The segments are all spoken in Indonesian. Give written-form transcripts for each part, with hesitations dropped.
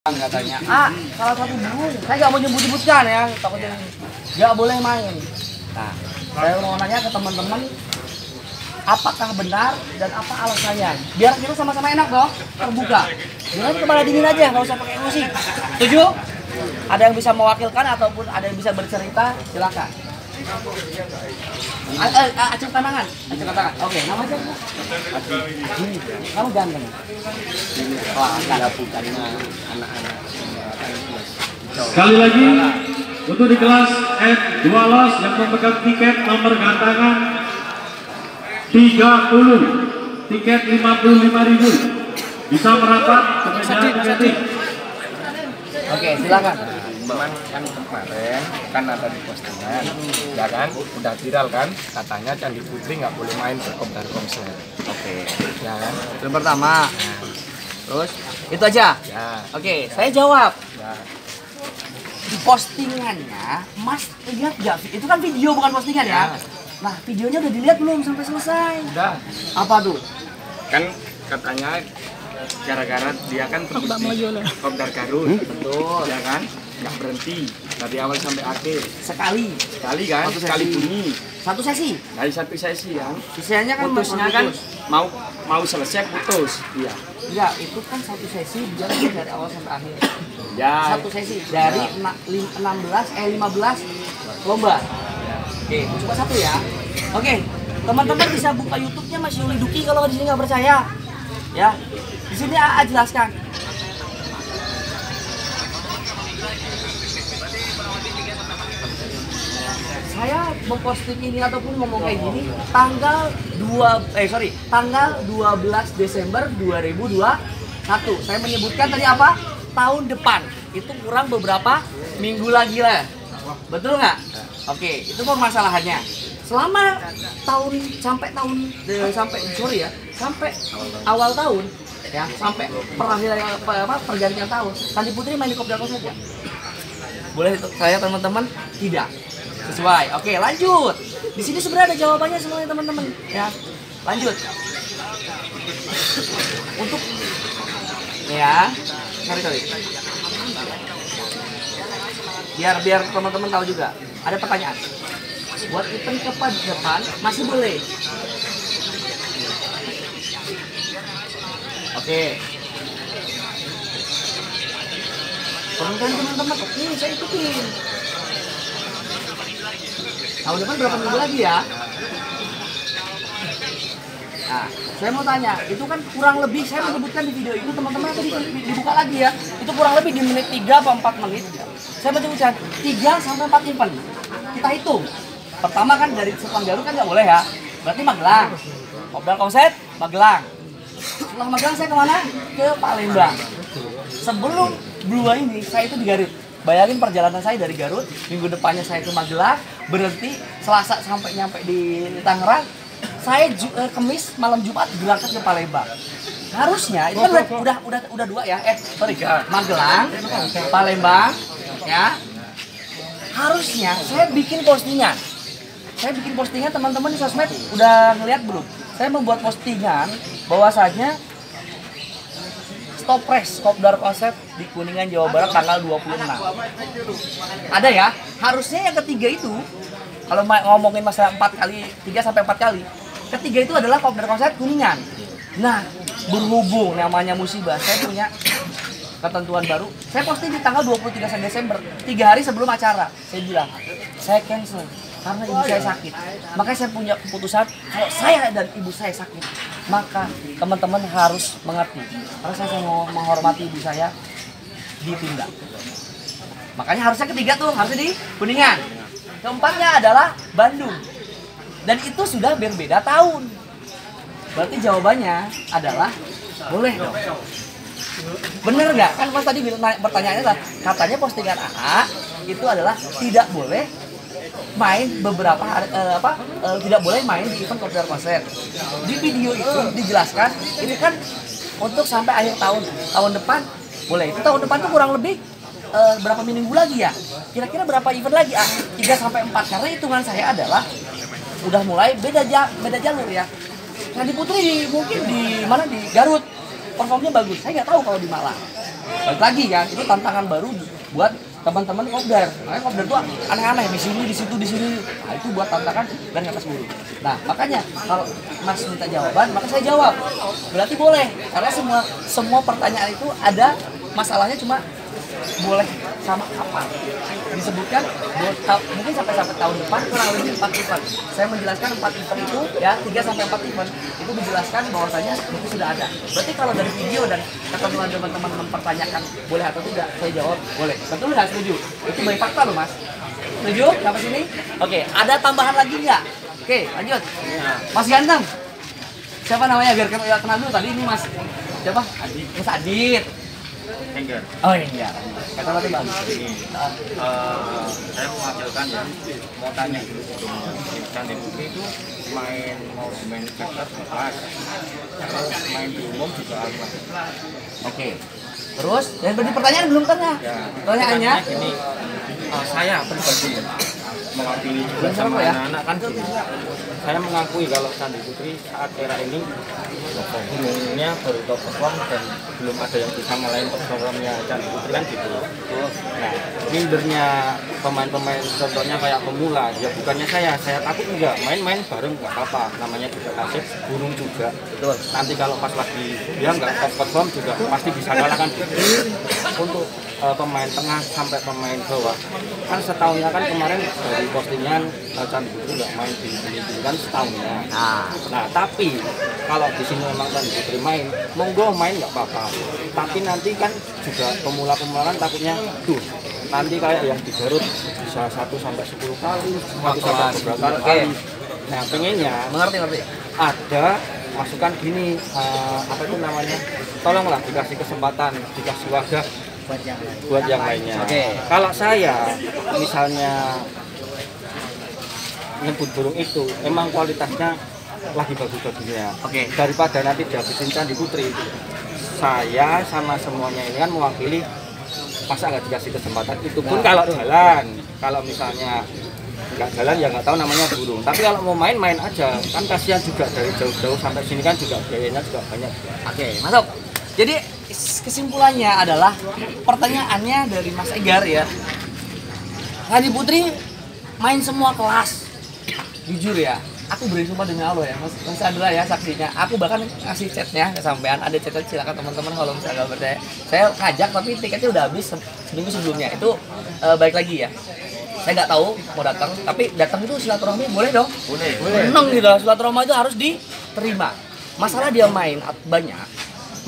Katanya salah satu burung, saya nggak mau nyebut-nyebutkan ya, takutnya nggak boleh main. Nah, saya mau nanya ke teman-teman, apakah benar dan apa alasannya? Biar kita sama-sama enak dong, terbuka. Jangan kepala dingin aja, nggak usah pakai emosi. Setuju? Ada yang bisa mewakilkan ataupun ada yang bisa bercerita, silakan. Acung tangan. Oke, nama siapa? Kamu ganteng. Wah, enggak bukan anak-anak. Sekali lagi untuk di kelas F2 los yang memegang tiket nomor gantangan 30, tiket 55.000 bisa merapat ke meja tiketing. Oke, silakan. Cuman kan kemarin kan ada di postingan, ya kan, udah viral kan, katanya Candi Putri nggak boleh main berkobar konser. Oke, Ya kan? itu pertama. Terus itu aja. Ya. Oke, saya jawab. Ya. Di postingannya, Mas lihat nggak? Itu kan video bukan postingan ya? Nah, videonya udah dilihat belum sampai selesai? Udah. Apa tuh? Kan katanya gara-gara dia kan terbukti Kopdar Garut, Betul. ya kan, nggak berhenti dari awal sampai akhir. Sekali Kan, Satu sekali sesi. bunyi satu sesi. dari satu sesi kan. Sisanya kan Putusnya kan mau selesai putus. Iya. enggak, itu kan satu sesi dia dari awal sampai akhir. Ya. Satu sesi dari 15 lomba. Oke, coba satu ya. Oke, teman-teman bisa buka YouTube-nya Mas Yuli Duki kalau di sini nggak percaya. Ya, di sini AA jelaskan. Saya memposting ini ataupun ngomong kayak gini tanggal 12 Desember 2021. Saya menyebutkan tadi apa? Tahun depan. Itu kurang beberapa minggu lagi lah. Betul nggak? Oke, itu permasalahannya. Selama sampai awal tahun ya, sampai pergantian tahun, Candi Putri main di Kopdar saja. Boleh saya teman-teman? Tidak. Sesuai. Oke, lanjut. Di sini sebenarnya ada jawabannya semuanya teman-teman ya. Lanjut. Untuk ya, sorry. Biar teman-teman tahu juga. Ada pertanyaan. Buat event ke depan masih boleh. Oke. Kemudian teman-teman, oke, saya ikutin. Tahun depan berapa minggu lagi ya? Nah, saya mau tanya, itu kan kurang lebih saya menyebutkan di video itu teman-teman tadi dibuka lagi ya. Itu kurang lebih di menit 3 atau 4 menit. Saya menyebutkan 3 sampai 4 event. Kita hitung. Pertama kan dari Serpong Garut kan nggak boleh ya. Berarti Magelang. Kopdar Konser Magelang. Setelah Magelang saya kemana? Ke Palembang. Sebelum dua ini saya itu di Garut. Bayangin perjalanan saya dari Garut, minggu depannya saya ke Magelang, berhenti Selasa sampai nyampe di Tangerang. Saya Kamis malam Jumat berangkat ke Palembang. Harusnya itu kan udah dua ya. Magelang, Palembang, ya. Harusnya saya bikin postingan. Teman-teman di sosmed udah ngeliat belum? Saya membuat postingan bahwasanya Stop Press Kopdar Konser di Kuningan Jawa Barat tanggal 26. Ada ya? Harusnya yang ketiga itu kalau ngomongin masalah 3 sampai 4 kali. Ketiga itu adalah Kopdar Konser Kuningan. Nah, berhubung namanya musibah, saya punya ketentuan baru. Saya posting di tanggal 23 Desember, 3 hari sebelum acara. Saya bilang, saya cancel karena ibu saya sakit. Makanya saya punya keputusan, kalau saya dan ibu saya sakit, maka teman-teman harus mengerti. Karena saya mau menghormati ibu saya, ditunda. Makanya harusnya ketiga tuh, harusnya di Kuningan. Keempatnya adalah Bandung. Dan itu sudah berbeda tahun. Berarti jawabannya adalah boleh dong. Bener nggak? Kan pas tadi pertanyaannya adalah katanya postingan AA itu adalah tidak boleh main beberapa hari, tidak boleh main di event Kopdar Konser. Di video itu dijelaskan ini kan untuk sampai akhir tahun depan boleh. Itu tahun depan tuh kurang lebih berapa minggu lagi ya? Kira-kira berapa event lagi? 3 sampai 4 karena hitungan saya adalah udah mulai beda jalur ya. Candi Putri mungkin di mana di Garut performnya bagus. Saya nggak tahu kalau di Malang. Balik lagi kan, itu tantangan baru buat teman-teman kopdar. Makanya kopdar tuh aneh-aneh, di sini, di situ, di sini. Nah, itu buat tantangan dan atas guru. Nah, makanya kalau Mas minta jawaban, maka saya jawab. Berarti boleh, karena semua pertanyaan itu ada masalahnya, cuma boleh sama kapan disebutkan mungkin sampai tahun depan kurang lebih 4 event. Saya menjelaskan 4 event itu ya 3 sampai 4 event itu dijelaskan bahwasanya itu sudah ada. Berarti kalau dari video dan ketentuan teman-teman mempertanyakan boleh atau tidak, saya jawab boleh. Betul nggak setuju? Itu by fakta loh Mas. Setuju? Sampai sini? Oke, ada tambahan lagi nggak? Oke, lanjut. Mas Ganteng. Siapa namanya? Biar kenal dulu tadi ini Mas. Siapa? Adit. Mas Adit. Enggar. Oh iya. Kata berarti bagus. Saya mewakilkan ya, mau tanya dulu sebelumnya. Candi Putri itu mau main sektor bebas, terus main di umum juga apa? Oke. Terus, dan tadi pertanyaan belum tanya. Ya, Pertanyaannya? Gini, saya pribadi mewakili juga Belum sama ya? anak-anak kan gini. Saya mengakui kalau Candi Putri saat era ini umumnya baru top perform dan belum ada yang bisa ngalahin performnya Candi Putri kan gitu. Nah, mindernya pemain-pemain contohnya kayak pemula, ya bukannya saya takut enggak, main-main bareng nggak apa-apa, namanya juga asik, burung juga. Betul. Nanti kalau pas lagi dia nggak top perform juga pasti bisa kalahkan gitu. Untuk pemain tengah sampai pemain bawah kan setahunnya kan kemarin dari postingan Candi Putri nggak main di sini kan setahunnya. Nah tapi kalau di sini memang Candi Putri main, monggo main nggak apa-apa. Tapi nanti kan juga pemula-pemula kan takutnya nanti kayak yang di Garut bisa 1 sampai 10 kali, sampai beberapa kali. Nah pengennya Mengerti. ada masukan gini, apa itu namanya, tolonglah dikasih kesempatan, dikasih wadah buat yang lainnya. Oke. Kalau saya misalnya nyebut burung itu emang kualitasnya lagi bagus-bagusnya. Oke. Daripada nanti dihabisin Candi Putri, saya sama semuanya ini kan mewakili, masa nggak dikasih kesempatan, itu pun kalau jalan. Kalau misalnya nggak jalan ya nggak tahu namanya burung, tapi kalau mau main aja kan, kasihan juga dari jauh-jauh sampai sini kan juga biayanya juga banyak. Oke, masuk. Jadi kesimpulannya adalah pertanyaannya dari Mas Egar ya. Candi Putri main semua kelas. Jujur ya, aku beri sumpah demi Allah ya, Mas Andra ya saksinya. Aku bahkan ngasih chatnya ke sampean, ada chat, silakan teman-teman kalau misalnya nggak percaya. Saya ngajak tapi tiketnya udah habis seminggu sebelumnya. Itu balik lagi ya. Saya nggak tahu mau datang, tapi datang itu silaturahmi boleh dong? Boleh. Seneng gitu, silaturahmi itu harus diterima. Masalah dia main banyak,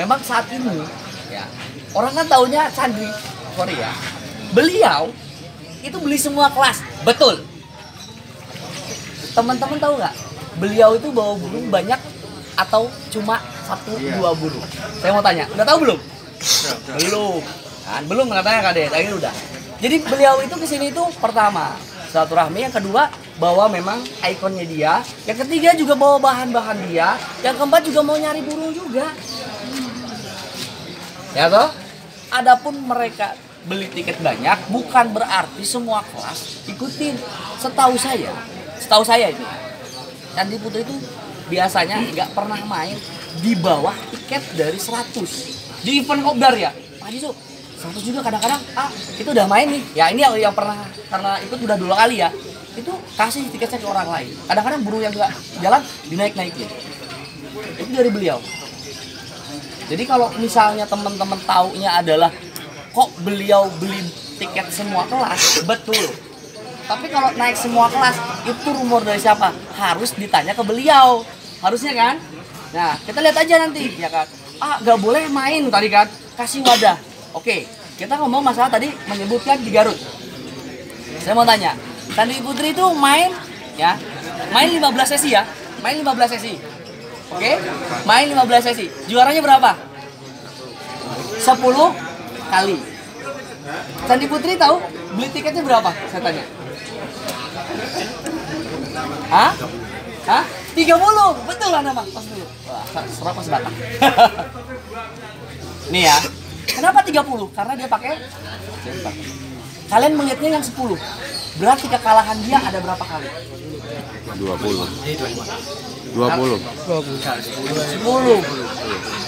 memang saat ini ya orang kan taunya Candi, sorry ya, beliau itu beli semua kelas, betul. Teman-teman tahu nggak? Beliau itu bawa burung banyak atau cuma 1-2 burung? Saya mau tanya, udah tahu belum? Belum. Kan belum katanya Kak Akhirnya udah. Jadi beliau itu kesini itu pertama silaturahmi, yang kedua bawa memang ikonnya dia, yang ketiga juga bawa bahan-bahan dia, yang keempat juga mau nyari burung juga. Ya toh? Adapun mereka beli tiket banyak bukan berarti semua kelas ikutin. Setahu saya ini Candi Putri itu biasanya nggak pernah main di bawah tiket dari 100 di event kopdar ya Pak Haji Su. 100 juga kadang-kadang itu udah main nih ya, ini yang pernah karena ikut udah 2 kali ya, itu kasih tiketnya ke orang lain. Kadang-kadang burung yang nggak jalan dinaik-naikin, itu dari beliau. Jadi kalau misalnya teman-teman taunya adalah kok beliau beli tiket semua kelas, betul. Tapi kalau naik semua kelas itu rumor dari siapa? Harus ditanya ke beliau, harusnya kan. Nah kita lihat aja nanti ya kan, nggak boleh main tadi kan, kasih wadah. Oke, kita ngomong masalah tadi menyebutkan di Garut. Saya mau tanya, Candi Putri itu main 15 sesi ya? Main 15 sesi. Oke? Main 15 sesi. Juaranya berapa? 10 kali. Candi Putri tahu beli tiketnya berapa? Saya tanya. Hah? 30. Betul lah nama. Pas dulu. Wah, serap pas batang. Nih ya. Kenapa 30? Karena dia pakai. Kalian melihatnya yang 10. berarti kekalahan dia ada berapa kali? 20. 10.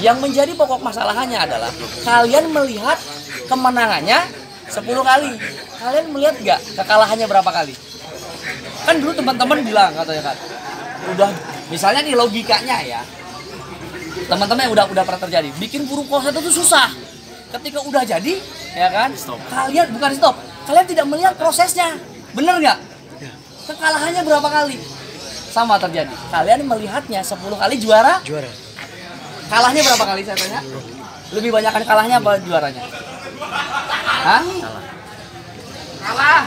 Yang menjadi pokok masalahnya adalah kalian melihat kemenangannya 10 kali. Kalian melihat nggak kekalahannya berapa kali? Kan dulu teman-teman bilang katanya kan, udah misalnya nih logikanya ya, teman-teman yang udah pernah terjadi, bikin burung kloset itu susah. Ketika udah jadi, ya kan, kalian bukan stop, kalian tidak melihat prosesnya, bener nggak? Kekalahannya berapa kali? Sama terjadi. Kalian melihatnya 10 kali juara. Kalahnya berapa kali saya tanya? Lebih banyak kalahnya apa juaranya? Hah? Kalah.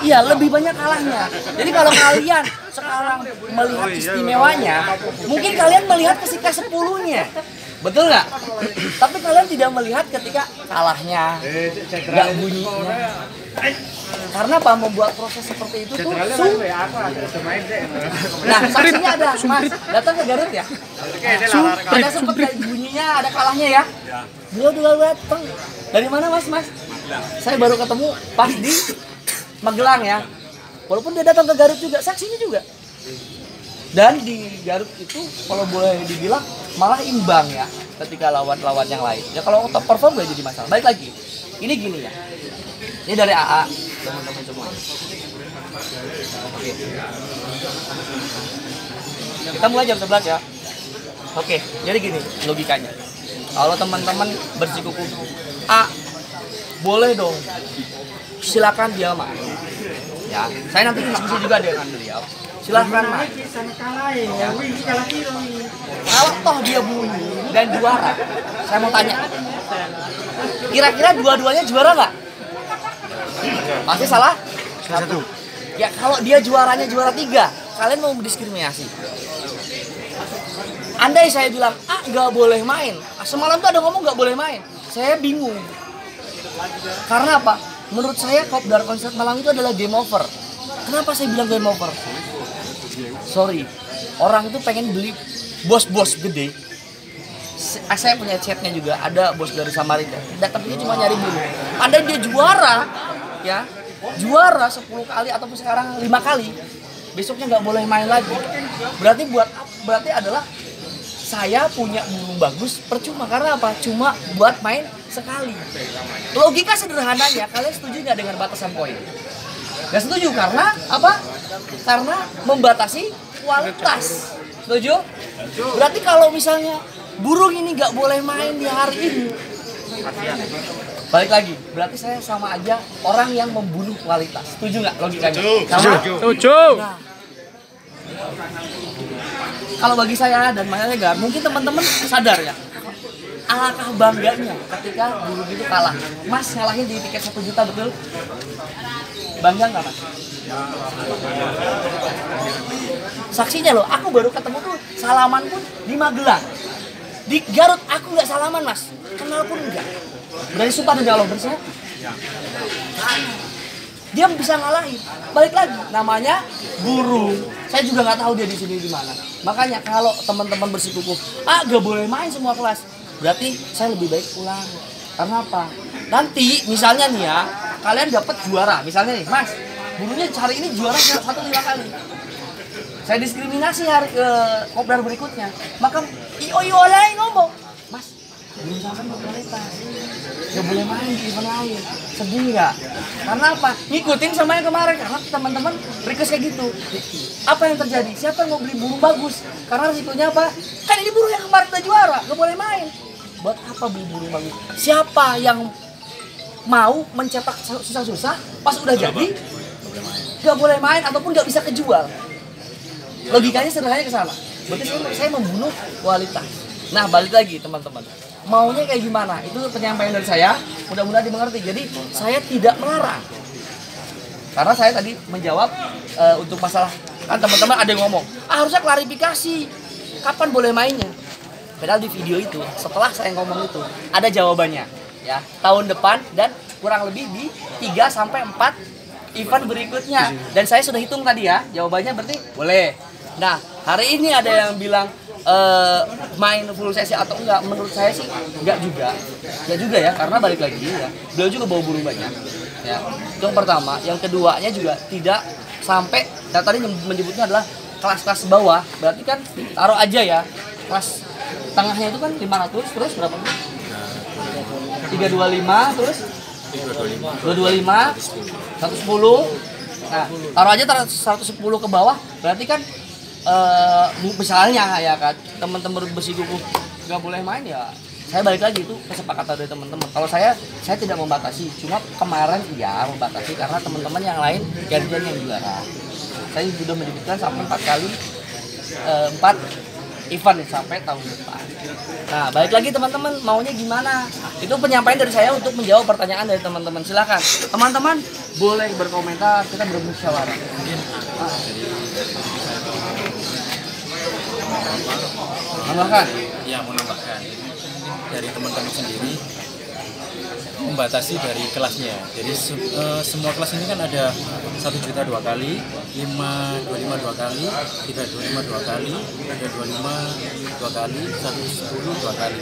Iya, lebih banyak kalahnya. Jadi kalau kalian sekarang melihat istimewanya, mungkin kalian melihat ketika 10-nya. Betul nggak? Tapi kalian tidak melihat ketika kalahnya, nggak bunyinya. Karena apa? Membuat proses seperti itu tuh Nah, saksinya ada, Mas. Datang ke Garut ya? Ada sempat kayak bunyinya, ada kalahnya ya? Beliau datang. Dari mana, Mas? Saya baru ketemu pas di Magelang ya. Walaupun dia datang ke Garut juga, saksinya juga. Dan di Garut itu kalau boleh dibilang malah imbang ya ketika lawan-lawan yang lain. Ya kalau top perform gak jadi masalah. Baik lagi. Ini gini ya. Ini dari AA teman-teman semua. Oke. Kita mulai jam 11 ya. Oke, jadi gini logikanya. Kalau teman-teman bersikukuh boleh dong. Silakan dia main. Ya, saya nanti diskusi juga dengan beliau. Silahkan main. Ya. Kalau toh dia bunyi dan juara, saya mau tanya. Kira-kira dua-duanya juara nggak? Pasti salah? Satu. Ya kalau dia juaranya juara 3, kalian mau mendiskriminasi. Andai saya bilang, nggak boleh main. Semalam tuh ada ngomong nggak boleh main. Saya bingung. Karena apa? Menurut saya Kopdar Konsert Malang itu adalah game over. Kenapa saya bilang game over? Sorry, orang itu pengen beli bos-bos gede. Saya punya chatnya juga, ada bos dari Samarinda. Datangnya cuma nyari bulu. Andai dia juara, ya juara 10 kali ataupun sekarang 5 kali, besoknya nggak boleh main lagi. Berarti adalah saya punya burung bagus percuma. Karena apa? Cuma buat main sekali. Logika sederhananya, kalian setuju nggak dengan batasan poin? Nggak setuju karena apa? Karena membatasi kualitas. Setuju? Berarti kalau misalnya burung ini nggak boleh main di hari ini, balik lagi, berarti saya sama aja orang yang membunuh kualitas. Setuju nggak logikanya? Setuju. Nah, kalau bagi saya dan Mas Regar, mungkin teman-teman sadar ya, alangkah bangganya ketika burung itu kalah. Mas ngalahin di tiket 1 juta, betul? Bangga nggak, Mas? Saksinya loh, aku baru ketemu tuh salaman pun di Magelang. Di Garut aku nggak salaman, Mas. Kenal pun enggak. Berani sumpah demi Allah bersehat. Dia bisa ngalahin. Balik lagi, namanya burung. Saya juga nggak tahu dia di sini di mana. Makanya kalau teman-teman bersikukuh, nggak boleh main semua kelas. Berarti saya lebih baik pulang. Karena apa? Nanti misalnya nih ya, kalian dapat juara. Misalnya nih, Mas, burungnya hari ini juara 1 5 kali. Saya diskriminasi hari ke Kopdar berikutnya. Maka IO lain ngomong, Mas, belum sampai kualitas, nggak boleh main di event lain. Sedih nggak? Karena apa? Ngikutin sama yang kemarin. Karena teman-teman request kayak gitu. Apa yang terjadi? Siapa yang mau beli burung bagus? Karena risikonya apa? Kan ini burung yang kemarin udah juara, nggak boleh main. Buat apa beli burung bagus? Siapa yang mau mencetak susah-susah pas udah jadi nggak boleh main ataupun nggak bisa kejual? Logikanya sederhananya ke sana. Berarti saya membunuh kualitas. Nah, balik lagi teman-teman. Maunya kayak gimana? Itu penyampaian dari saya. Mudah-mudahan dimengerti. Jadi saya tidak melarang. Karena saya tadi menjawab untuk masalah, kan teman-teman ada yang ngomong, harusnya klarifikasi. Kapan boleh mainnya? Padahal di video itu, setelah saya ngomong itu, ada jawabannya. Ya, tahun depan dan kurang lebih di 3 sampai 4 event berikutnya. Dan saya sudah hitung tadi ya, jawabannya berarti boleh. Nah, hari ini ada yang bilang main full sesi atau enggak. Menurut saya sih enggak juga. Ya juga ya, karena balik lagi ya, beliau juga bawa burung banyak. Ya, itu yang pertama. Yang keduanya juga tidak sampai, dan tadi menyebutnya adalah kelas-kelas bawah. Berarti kan taruh aja ya, kelas tengahnya itu kan 500, terus berapa? 325, terus 225, 110. Nah, taruh aja 110 ke bawah, berarti kan misalnya ya kan teman-teman besi kukuh nggak boleh main ya. Saya balik lagi itu kesepakatan dari teman-teman. Kalau saya tidak membatasi, cuma kemarin iya membatasi karena teman-teman yang lain gantian yang juara. Saya sudah menyebutkan sampai 4 kali 4 event sampai tahun depan. Nah, balik lagi teman-teman maunya gimana? Itu penyampaian dari saya untuk menjawab pertanyaan dari teman-teman. Silakan, teman-teman boleh berkomentar, kita bermusyawarah. Menambahkan? Ya, menambahkan. Dari teman-teman sendiri membatasi dari kelasnya. Jadi semua kelas ini kan ada 1 juta 2 kali, 525 2 kali, 325 2 kali, 325 2 kali, 110 2 kali.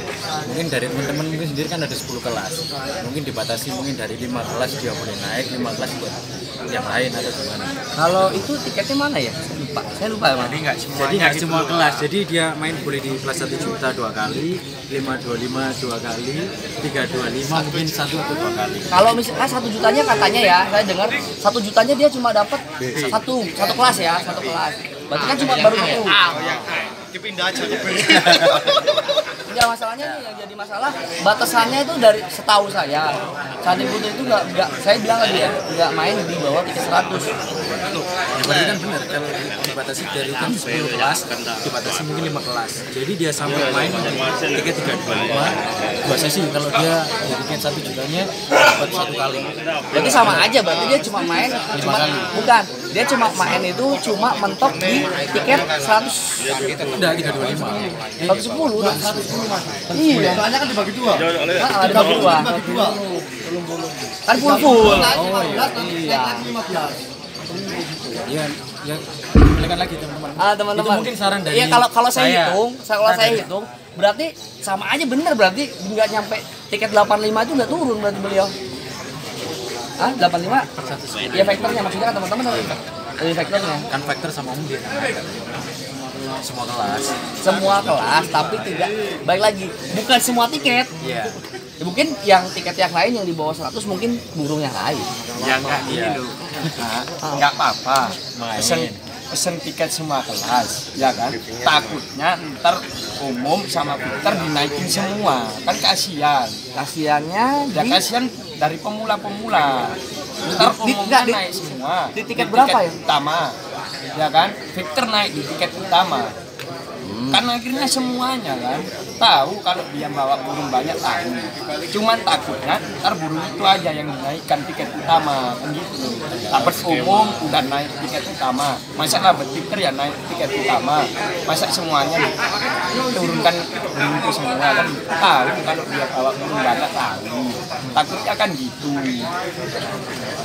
Mungkin dari teman-teman mungkin sendiri kan ada 10 kelas. Mungkin dibatasi mungkin dari 5 kelas dia boleh naik, 5 kelas buat yang lain atau gimana. Kalau itu tiketnya mana ya? Saya lupa ya, Mas. Jadi nggak semua kelas. Jadi dia main boleh di kelas 1 juta 2 kali, 525 2 kali, 325 mungkin 1 atau 2 kali. Kalau misalnya 1 jutanya katanya ya, saya dengar 1 jutanya dia cuma dapat satu kelas ya, satu kelas. Berarti kan cuma baru satu. Dipindah aja ke B. Ya masalahnya nih yang jadi masalah batasannya itu dari setahu saya Candi Putri itu nggak saya bilang lagi ya nggak main di bawah tiket 100. Ya berarti kan benar kalau dibatasi dari kan 10 kelas dibatasi mungkin 5 kelas. Jadi dia sampai main di tiket 325 2 sesi kalau dia di tiket 1 jutanya dapat 1 kali. Berarti sama aja, berarti dia cuma main cuma bukan dia cuma main itu cuma mentok di tiket 100. Udah 325. 110 udah 110 Mas. Iya. Soalnya kan dibagi 2. Ada bagi dua. Kan full. Iya. Ya kembalikan lagi teman-teman. Teman-teman. Itu mungkin saran dari Iya kalau saya hitung berarti sama aja bener berarti nggak nyampe tiket 85 itu nggak turun berarti beliau. 85? Ya faktornya maksudnya kan teman-teman dari faktornya. Kan faktor sama umum dia. Semua kelas tapi tidak baik lagi bukan semua tiket. Iya. Ya, mungkin yang tiket yang lain yang di bawah 100 mungkin burung yang lain. Ya nggak gini loh. Nggak apa-apa. Pesen tiket semua kelas, ya kan? Takutnya ntar umum sama Victor dinaikin semua, kan kasihan. Kasiannya Ya kasihan dari pemula-pemula. Ntar umumnya naik semua. Di tiket berapa ya? Utama, ya kan? Victor naik di tiket utama. Kan akhirnya semuanya kan tahu kalau dia bawa burung banyak tahu. Cuman takutnya ntar burung itu aja yang dinaikkan tiket utama kan gitu. Dapat umum udah naik tiket utama. Masa dapat Victor ya naik tiket utama. Masa semuanya turunkan burung itu semua kan tahu kalau dia bawa burung banyak tahu. Takutnya kan gitu.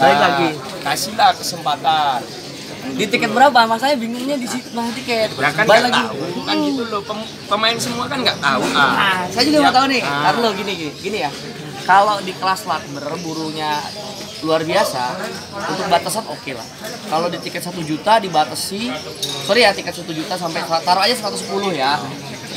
Baik lagi. Kasihlah kesempatan. Di tiket berapa? Mas saya bingungnya di situ nah tiket. Ya kan Balik nggak lagi. tahu kan gitu loh pemain semua kan nggak tahu. Nah, saya juga mau tahu nih. Karena gini ya. Kalau di kelas Lakber burunya luar biasa, untuk batasan oke lah. Kalau di tiket 1 juta dibatasi, sorry ya tiket 1 juta sampai taruh aja 110 ya.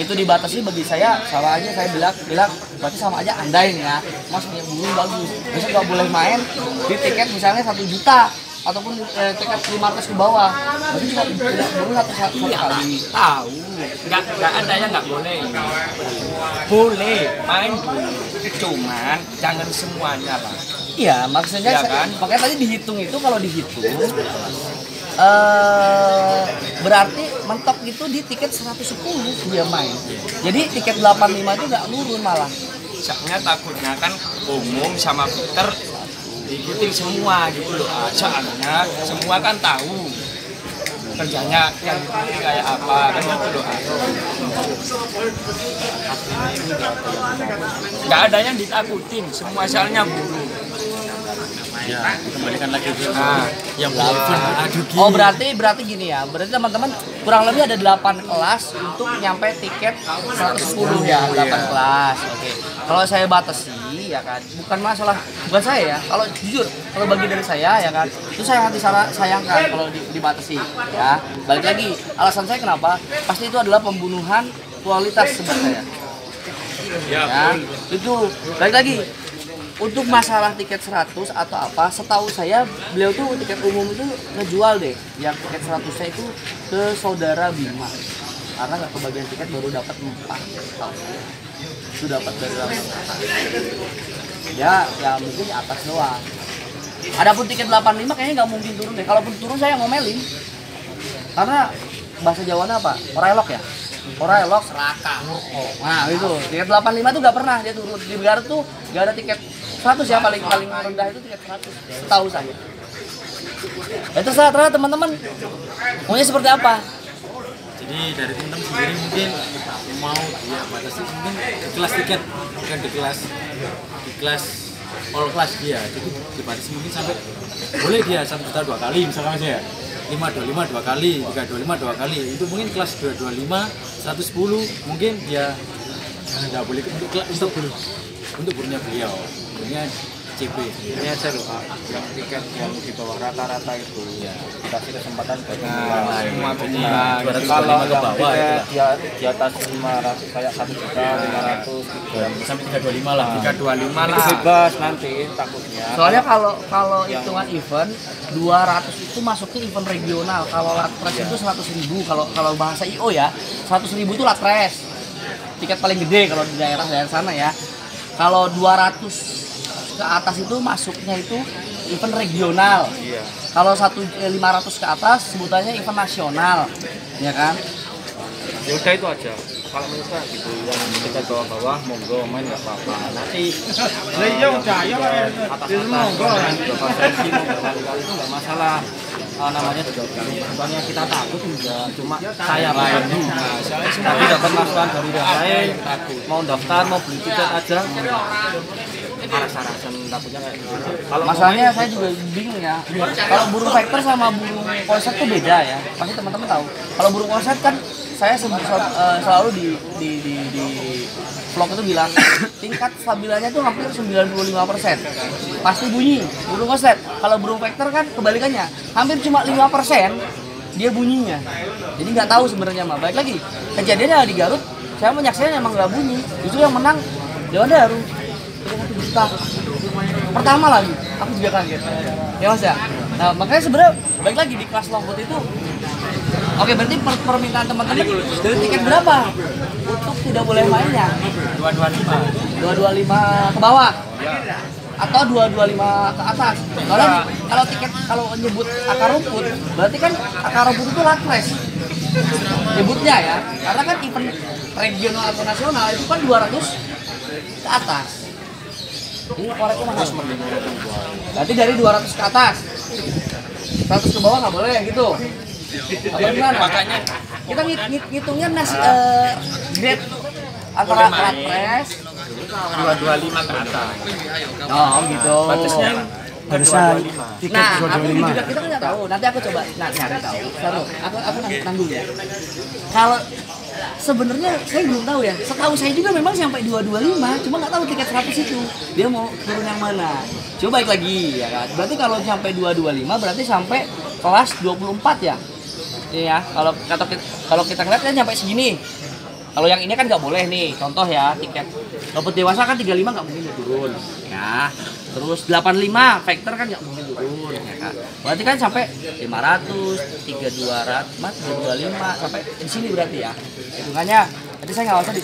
Itu dibatasi bagi saya sama aja saya bilang berarti sama aja andain ya. Mas punya burung bagus. Besok nggak boleh main di tiket misalnya 1 juta. Ataupun tiket 500 ke bawah, berarti cuma burung satu kali. Tahu, nggak ada yang nggak boleh. Boleh main dulu, cuman jangan semuanya lah. Iya, maksudnya Ya kan? makanya tadi dihitung itu kalau dihitung berarti mentok itu di tiket 110 dia main. Jadi tiket 85 itu nggak turun malah. Soalnya takutnya kan umum sama Peter diikutin semua gitu loh. Soalnya semua kan tahu kerjanya yang diikuti kayak apa kan gitu loh. Nggak ada yang ditakutin, semua soalnya burung. Ya, kembalikan lagi ke yang Oh berarti gini ya, berarti teman-teman kurang lebih ada 8 kelas untuk nyampe tiket 110 ya, 8 kelas. Oke. Kalau saya batasi ya kan, bukan masalah, bukan saya ya, kalau jujur, kalau bagi dari saya ya kan, itu saya disayangkan kalau dibatasi ya. Balik lagi, alasan saya kenapa, pasti itu adalah pembunuhan kualitas sebetulnya ya, itu balik lagi. Untuk masalah tiket 100 atau apa, setahu saya beliau tuh tiket umum itu ngejual deh yang tiket 100-nya itu ke saudara Bima, karena nggak kebagian tiket, baru dapat 4 tahun itu dapat dari ya mungkin atas doang. Adapun tiket 85 kayaknya nggak mungkin turun deh, kalaupun turun saya ngomelin, karena bahasa Jawanya apa? Orelok ya? Orelok serakah. Nah itu tiket 85 tuh nggak pernah dia turun di Garut tuh, nggak ada tiket 100 ya, paling rendah itu tiket 100 setahu saya. Itu terserah teman-teman maunya seperti apa. Jadi dari teman-teman sendiri mungkin mau dia batasi mungkin di kelas tiket, bukan di kelas all class dia, jadi dibatasi mungkin sampai boleh dia 1 juta 2 kali misalkan aja ya, 525 2 kali, 325 2 kali, itu mungkin kelas 225 110 mungkin dia nggak boleh untuk gurunya beliau, gurunya CP. Ini aja loh Pak, yang tiket yang di bawah rata-rata itu ya dikasih kesempatan bagi semua peminat. Kalau yang tiket di atas 500 kayak 1 juta 500 sampai 325 lah. 325 lah. Itu bebas nanti takutnya. Soalnya kalau hitungan event 200 itu masuknya event regional. Kalau Latres itu 100.000, kalau bahasa IO ya 100.000 itu Latres. Tiket paling gede kalau di daerah sana ya. Kalau 200 ke atas itu masuknya itu event regional. Iya. Kalau 500 ke atas sebutannya event nasional, ya kan? Ya udah itu aja. Kalau menurut saya gitu, yang kita bawah-bawah monggo main nggak apa-apa. Nanti iya udah ya atas monggo berkonferensi berkali-kali itu nggak masalah. Namanya juga bukannya kita takut enggak, cuma saya pribadi tadi dapat masukan dari yang lain, mau daftar mau beli tiket aja arasan takutnya kayak gitu. Kalau Masalahnya saya juga bingung ya. Kalau burung factor sama burung konset tuh beda ya. Pasti teman-teman tahu. Kalau burung konset kan saya selalu di vlog itu bilang tingkat stabilannya tuh hampir 95%. Pasti bunyi burung konset. Kalau burung factor kan kebalikannya, hampir cuma 5% dia bunyinya. Jadi nggak tahu sebenarnya mah. Baik lagi kejadiannya di Garut, saya menyaksikan emang nggak bunyi. Justru yang menang Dewan Daru. 1 juta pertama lagi, aku juga kaget ya Mas ya. Nah makanya sebenarnya baik lagi di kelas longboat itu oke, berarti permintaan teman-teman dari tiket berapa untuk tidak boleh mainnya? 225 ke bawah atau 225 ke atas. Kalau tiket kalau nyebut akar rumput berarti kan akar rumput itu Latres nyebutnya ya, karena kan event regional atau nasional itu kan 200 ke atas. Ini koreknya mahal. Berarti dari 200 ke atas, 100 ke bawah nggak boleh gitu. Atau gimana? Makanya kita ngitungnya grade antara Latres 225 ke atas. oh gitu. Barusan tiket Nah, aku 225. juga kita nggak tahu. Nanti aku coba nyari tahu. Taruh, aku nanggung ya. Kalau sebenarnya saya belum tahu ya. Setahu saya juga memang sampai 225, cuma nggak tahu tiket 100 itu dia mau turun yang mana. Coba balik lagi ya kan. Berarti kalau sampai 225 berarti sampai kelas 24 ya. Iya, kalau kita ngeliat kan sampai segini. Kalau yang ini kan nggak boleh nih, contoh ya tiket robot dewasa kan 35 nggak mungkin turun, ya. Terus 85 factor kan nggak mungkin turun, ya kan. Berarti kan sampai 500, 3200, 325 sampai di sini berarti ya. Hitungannya, nanti saya nggak usah di.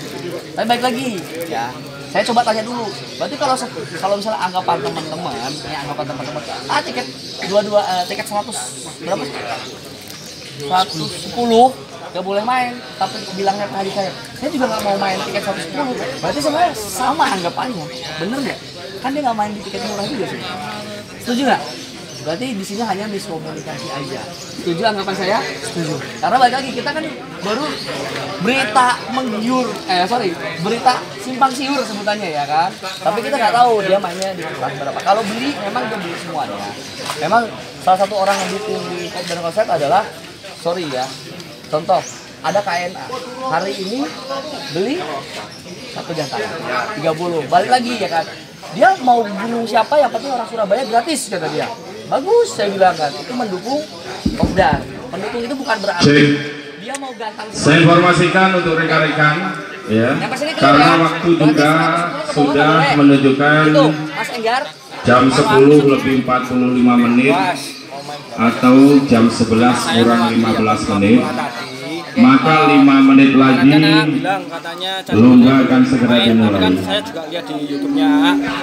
Tapi balik lagi, ya. Saya coba tanya dulu. Berarti kalau misalnya anggapan teman-teman, tiket tiket 100 berapa? 110 nggak boleh main, tapi bilangnya tadi saya juga nggak mau main tiket 110. Berarti sebenarnya sama anggapannya, bener nggak? Kan dia nggak main di tiket murah juga sih. Setuju nggak? Berarti di sini hanya miskomunikasi aja. Setuju anggapan saya? Setuju. Karena balik lagi kita kan baru berita berita simpang siur sebutannya ya kan. Tapi kita nggak tahu dia mainnya di kelas berapa. Kalau beli memang dia beli semuanya. Memang salah satu orang yang dukung di Kopdar Konser adalah contoh, ada KNA. Hari ini beli 1 jantan 30. Balik lagi ya kan. Dia mau bunuh siapa, yang penting orang Surabaya gratis, kata dia. Bagus, saya bilang kan, itu mendukung Kopdar. Mendukung itu bukan berarti dia mau gantang. Saya informasikan untuk rekan-rekan ya, karena waktu juga sudah menunjukkan Itu, Mas Enggar, jam 10 lebih 45 menit atau jam 11 kurang 15 menit, maka 5 menit lagi lomba akan segera dimulai. Kan saya juga lihat di YouTube-nya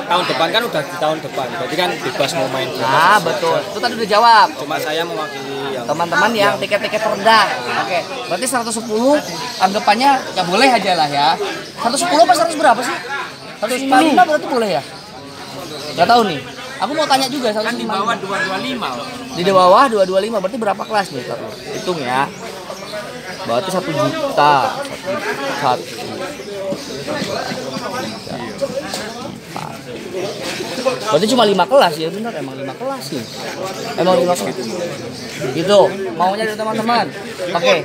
tahun depan kan udah di tahun depan, berarti kan bebas mau main. Ah betul, itu tadi udah jawab. Cuma saya mewakili yang Teman-teman yang tiket-tiket rendah. Oke, berarti 110 anggapannya ya boleh aja lah ya. 110 apa 100 berapa sih? 105 berarti boleh ya? Gak tahu nih. Aku mau tanya juga 105. Kan di bawah 225. Di bawah 225 berarti berapa kelas nih? Ntar, hitung ya. Berarti 1 juta. 1 berarti cuma 5 kelas ya, benar emang 5 kelas sih. Emang 5 kelas. Gitu, maunya dari teman-teman. Oke.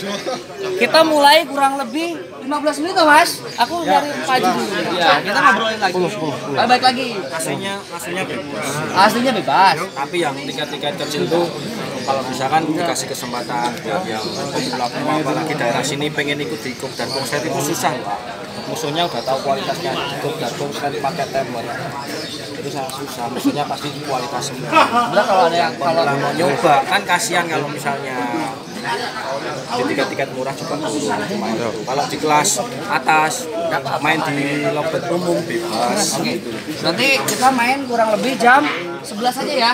Kita mulai kurang lebih 15 menit toh, Mas. Aku dari Pak Haji dulu. Ya, kita ngobrolin lagi. Balik lagi. aslinya bebas. Aslinya bebas. Tapi yang tiket-tiket kecil tuh kalau misalkan dikasih kesempatan buat yang pemula apalagi daerah sini pengen ikut di Grup dan Konslet itu susah Pak. Musuhnya udah tahu kualitasnya di Grup dan Konslet pakai temper. Itu sangat susah, musuhnya pasti kualitas semua. Udah kalau ada yang Kalau mau nyoba kan kasihan kalau misalnya di tiket-tiket murah juga turun. Kalau di kelas atas main di lobet umum bebas. Oke. Berarti kita main kurang lebih jam 11 aja ya.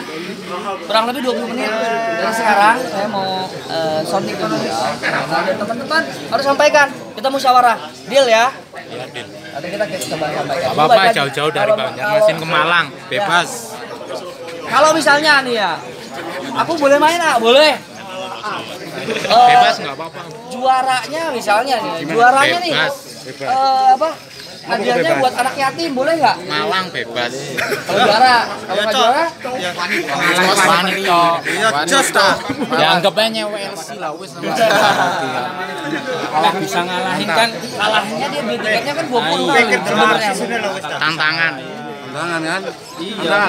Kurang lebih 20 menit. Dari sekarang saya mau sounding dulu ya. Nah, dan teman-teman harus sampaikan. Kita musyawarah. Deal ya? Iya, Din. Nanti kita coba sampaikan. Apa-apa jauh-jauh dari Banjarmasin ke Malang, bebas. Kalau misalnya nih ya, aku boleh main ah? Boleh. Bebas nggak apa-apa. Juaranya misalnya nih, juaranya nih. Bebas. Apa? Hadiahnya buat anak yatim boleh nggak? Malang bebas. Kalau juara, kalau nggak juara, Ya anggapnya nyewa LC lah wis. Kalau bisa ngalahin kan kalahnya dia beli tiketnya kan 20 sebenarnya. Tantangan. Tangan kan? iya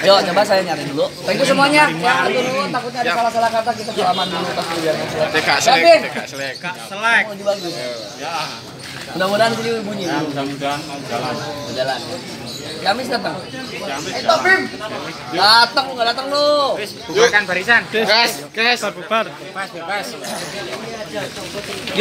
Yuk, coba saya nyari dulu. Thank you semuanya. Ya, dulu takutnya ada salah-salah kata kita aman dulu pas kuliah. Tekak selek. Oh, bagus. Mudah-mudahan sini bunyi. Mudah-mudahan jalan. Jalan. Jamis datang. Bim. Datang, nggak datang lu. Bubarkan barisan. Gas, bubar. Bebas.